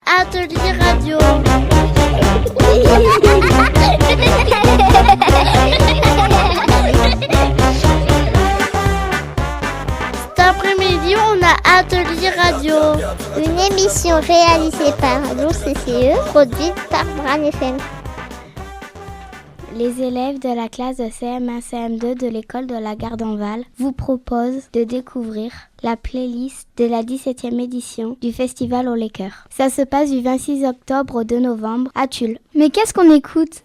Atelier radio. Cet après-midi, on a Atelier radio. Une émission réalisée par l'OCCE, produite par Bran FM. Les élèves de la classe de CM1-CM2 de l'école de la Gardenval vous proposent de découvrir la playlist de la 17e édition du Festival au Laker. Ça se passe du 26 octobre au 2 novembre à Tulle. Mais qu'est-ce qu'on écoute ?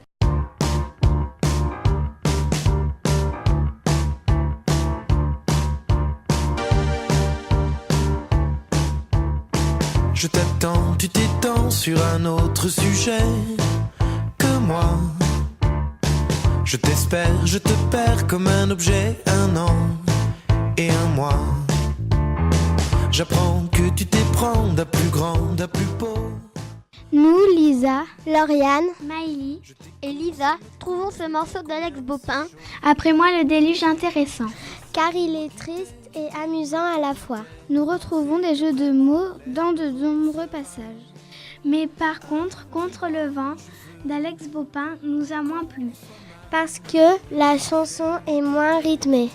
Je t'attends, tu t'étends sur un autre sujet que moi. Je t'espère, je te perds comme un objet, un an et un mois. J'apprends que tu t'éprends d'un plus grand, d'un plus beau. Nous, Lisa, Lauriane, Maëlie et Lisa trouvons ce morceau d'Alex Bopin. Après moi, le déluge intéressant. Car il est triste et amusant à la fois. Nous retrouvons des jeux de mots dans de nombreux passages. Mais par contre, Contre le vent d'Alex Bopin nous a moins plu. Parce que la chanson est moins rythmée.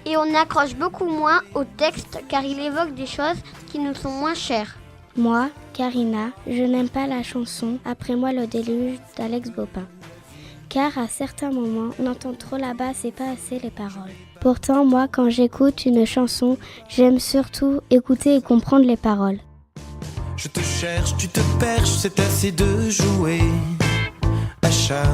Et on accroche beaucoup moins au texte car il évoque des choses qui nous sont moins chères. Moi, Karina, je n'aime pas la chanson « Après moi le déluge » d'Alex Bopin. Car à certains moments, on entend trop la basse et pas assez les paroles. Pourtant, moi, quand j'écoute une chanson, j'aime surtout écouter et comprendre les paroles. Je te cherche, tu te perches, c'est assez de jouer à chat.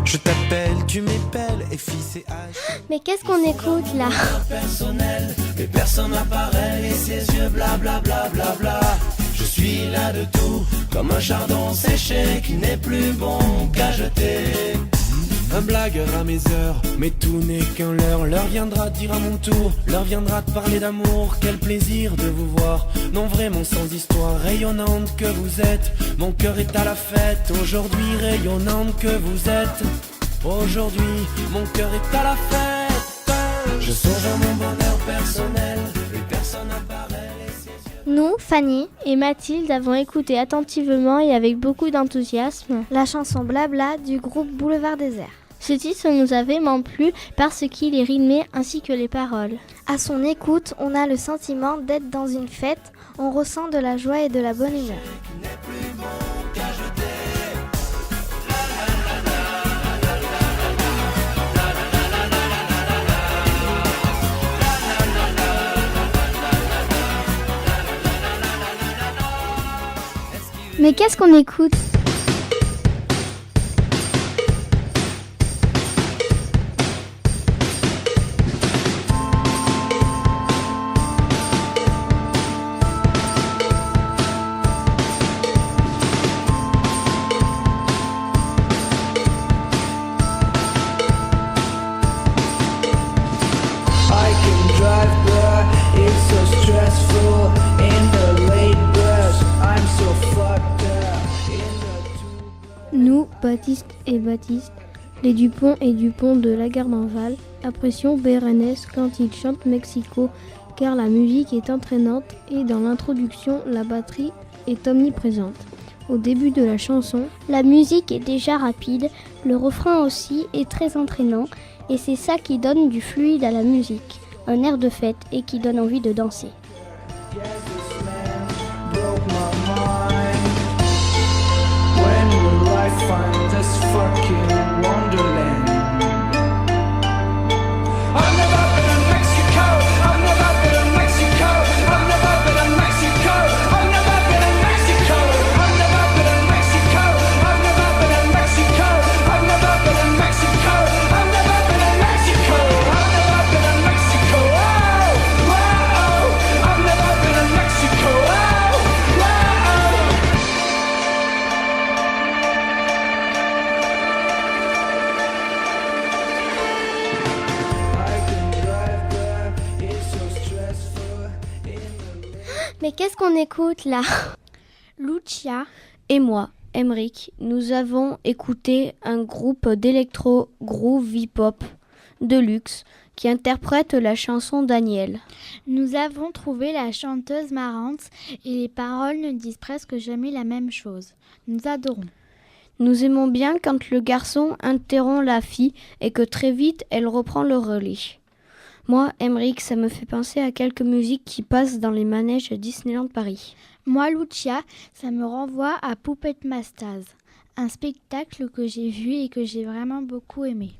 Je t'appelle, tu m'épelles, et fils et H. Mais qu'est-ce qu'on écoute là ? Personnel, mais personne n'apparaît, et ses yeux blablabla. Bla, bla, bla. Je suis là de tout, comme un chardon séché qui n'est plus bon qu'à jeter. Un blagueur à mes heures, mais tout n'est qu'un leurre. L'heure viendra de dire à mon tour, l'heure viendra de parler d'amour. Quel plaisir de vous voir, non vraiment sans histoire. Rayonnante que vous êtes, mon cœur est à la fête. Aujourd'hui rayonnante que vous êtes, aujourd'hui mon cœur est à la fête. Je songe à mon bonheur personnel, et personne n'apparaît. Nous, Fanny et Mathilde, avons écouté attentivement et avec beaucoup d'enthousiasme la chanson Blabla du groupe Boulevard Désert. Ce titre nous a vraiment plu parce qu'il est rythmé ainsi que les paroles. À son écoute, on a le sentiment d'être dans une fête, on ressent de la joie et de la bonne humeur. Mais qu'est-ce qu'on écoute ? Nous, Baptiste et Baptiste, les Dupont et Dupont de la Gardenval, apprécions BRNS quand ils chantent Mexico, car la musique est entraînante et dans l'introduction, la batterie est omniprésente. Au début de la chanson, la musique est déjà rapide, le refrain aussi est très entraînant et c'est ça qui donne du fluide à la musique, un air de fête et qui donne envie de danser. Find this fucking wonderland. I've never been in Mexico. I've never been in Mexico. I've never been in Mexico. I've never been in Mexico. I've never been in Mexico. I've never been in Mexico. I've never been in Mexico. I've never been in Mexico. I've never been in Mexico. Oh, wow. I've never been in Mexico. Oh, wow. Mais qu'est-ce qu'on écoute là ? Lucia et moi, Emric, nous avons écouté un groupe d'électro groove hip-hop de luxe qui interprète la chanson Daniel. Nous avons trouvé la chanteuse marrante et les paroles ne disent presque jamais la même chose. Nous adorons. Nous aimons bien quand le garçon interrompt la fille et que très vite elle reprend le relais. Moi, Emmerich, ça me fait penser à quelques musiques qui passent dans les manèges Disneyland Paris. Moi, Lucia, ça me renvoie à Puppet Masters, un spectacle que j'ai vu et que j'ai vraiment beaucoup aimé.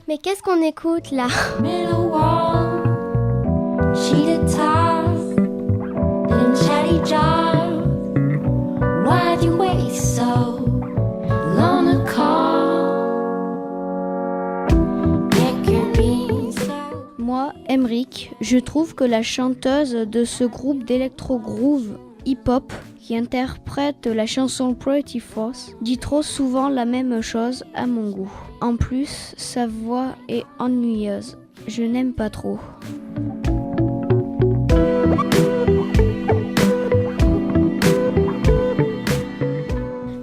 Mais qu'est-ce qu'on écoute là? Moi, Emmerich, je trouve que la chanteuse de ce groupe d'électro-groove hip-hop qui interprète la chanson Pretty Force dit trop souvent la même chose à mon goût. En plus, sa voix est ennuyeuse. Je n'aime pas trop.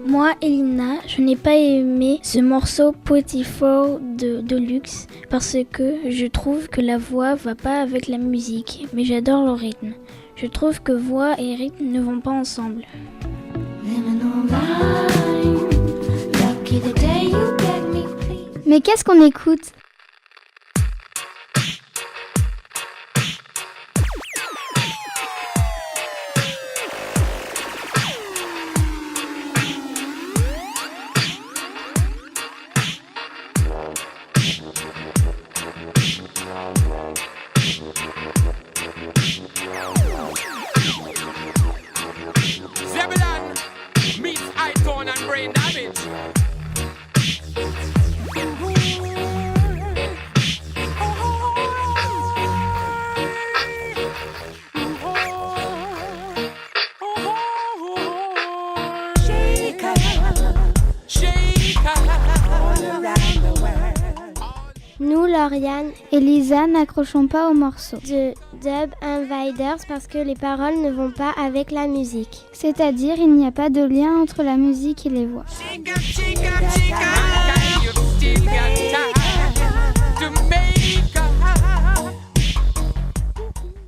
Moi, Elina, je n'ai pas aimé ce morceau Pretty Force de Deluxe parce que je trouve que la voix va pas avec la musique, mais j'adore le rythme. Je trouve que voix et rythme ne vont pas ensemble. Mais qu'est-ce qu'on écoute? Nous, Lauriane Et Lisa, n'accrochons pas au morceau. de Dub Invaders parce que les paroles ne vont pas avec la musique. C'est-à-dire, il n'y a pas de lien entre la musique et les voix.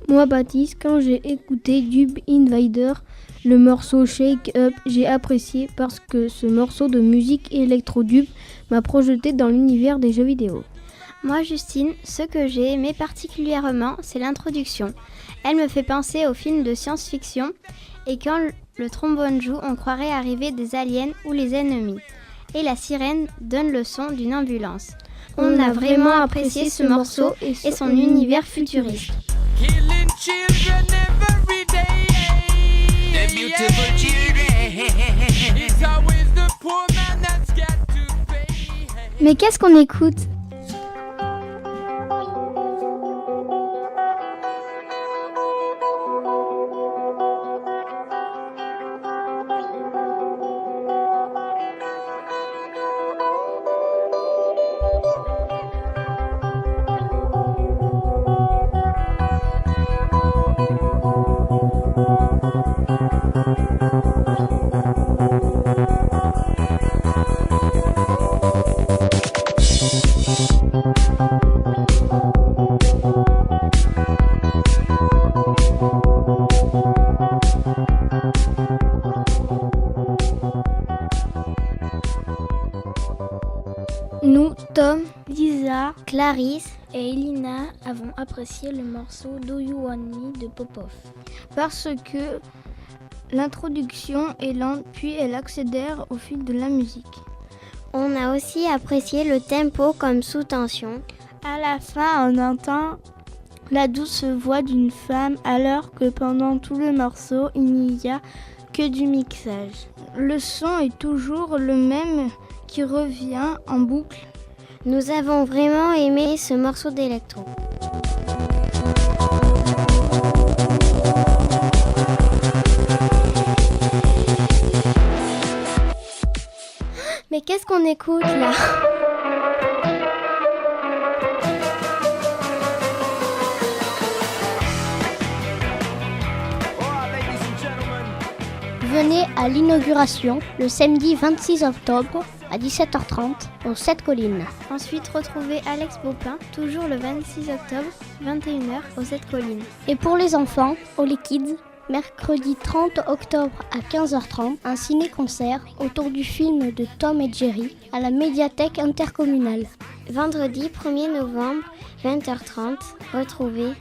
Moi, Baptiste, quand j'ai écouté Dub Invader, le morceau Shake Up, j'ai apprécié parce que ce morceau de musique électro-dub m'a projeté dans l'univers des jeux vidéo. Moi, Justine, ce que j'ai aimé particulièrement, c'est l'introduction. Elle me fait penser aux films de science-fiction et quand le trombone joue, on croirait arriver des aliens ou les ennemis. Et la sirène donne le son d'une ambulance. On a vraiment apprécié ce morceau et son univers futuriste. Killing children every day. The beautiful children. It's always the poor man that's got to pay. Mais qu'est-ce qu'on écoute? Nous, Tom, Lisa, Clarisse, Et Elina avons apprécié le morceau Do You Want Me de Popov. parce que l'introduction est lente, puis elle accélère au fil de la musique. On a aussi apprécié le tempo comme sous tension. À la fin, on entend la douce voix d'une femme alors que pendant tout le morceau, il n'y a que du mixage. Le son est toujours le même qui revient en boucle. Nous avons vraiment aimé ce morceau d'électro. Mais qu'est-ce qu'on écoute là ? Venez à l'inauguration le samedi 26 octobre à 17h30 aux 7 collines. Ensuite, retrouvez Alex Baupin, toujours le 26 octobre, 21h, aux 7 collines. Et pour les enfants, au Les Kids, mercredi 30 octobre à 15h30, un ciné-concert autour du film de Tom et Jerry à la médiathèque intercommunale. Vendredi 1er novembre, 20h30, retrouvez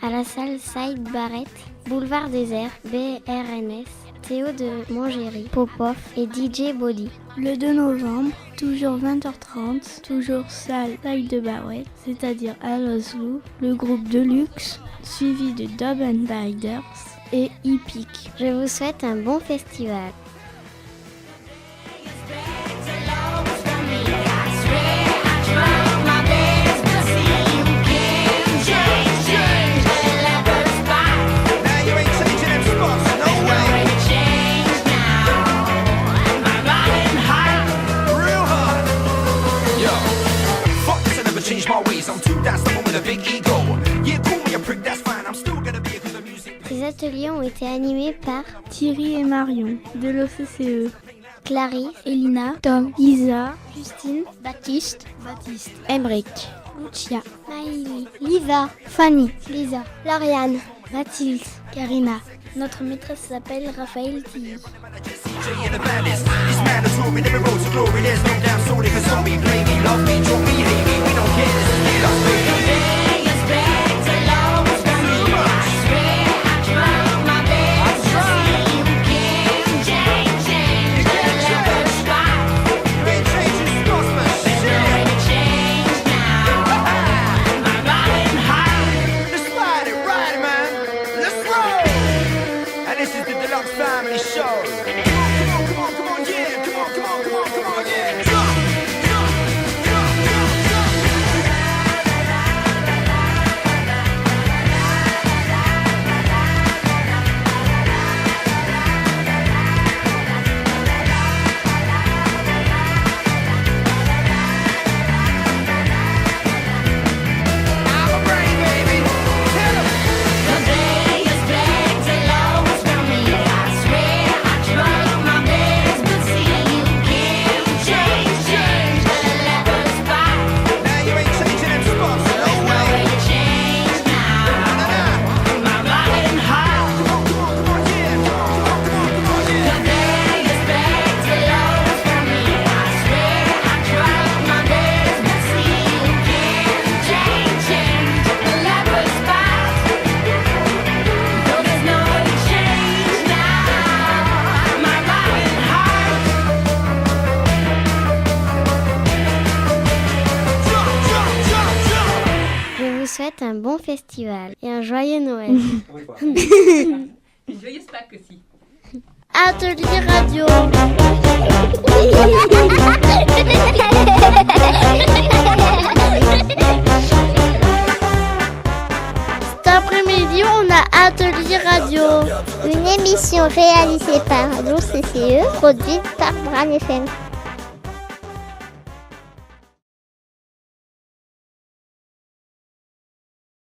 à la salle Saïd Barrett, boulevard Désert, BRNS, Théo de Mongéry, Popov et DJ Body. Le 2 novembre, toujours 20h30, toujours salle Saïd de Barrett, c'est-à-dire à Oslo, le groupe Deluxe, suivi de Dub and Biders et Epic. Je vous souhaite un bon festival. Ces ateliers ont été animés par Thierry et Marion de l'OCCE, Clarisse, Elina, Tom, Isa, Justine, Baptiste, Emric, Lucia, Maïli, Lisa, Fanny, Lisa, Lauriane, Mathilde, Karina. Notre maîtresse s'appelle Raphaël Tilly. souhaite un bon festival et un joyeux Noël. Joyeux Pâques aussi. Atelier radio. Cet après-midi, on a Atelier radio. Une émission réalisée par l'OCCE, produite par Bran FM.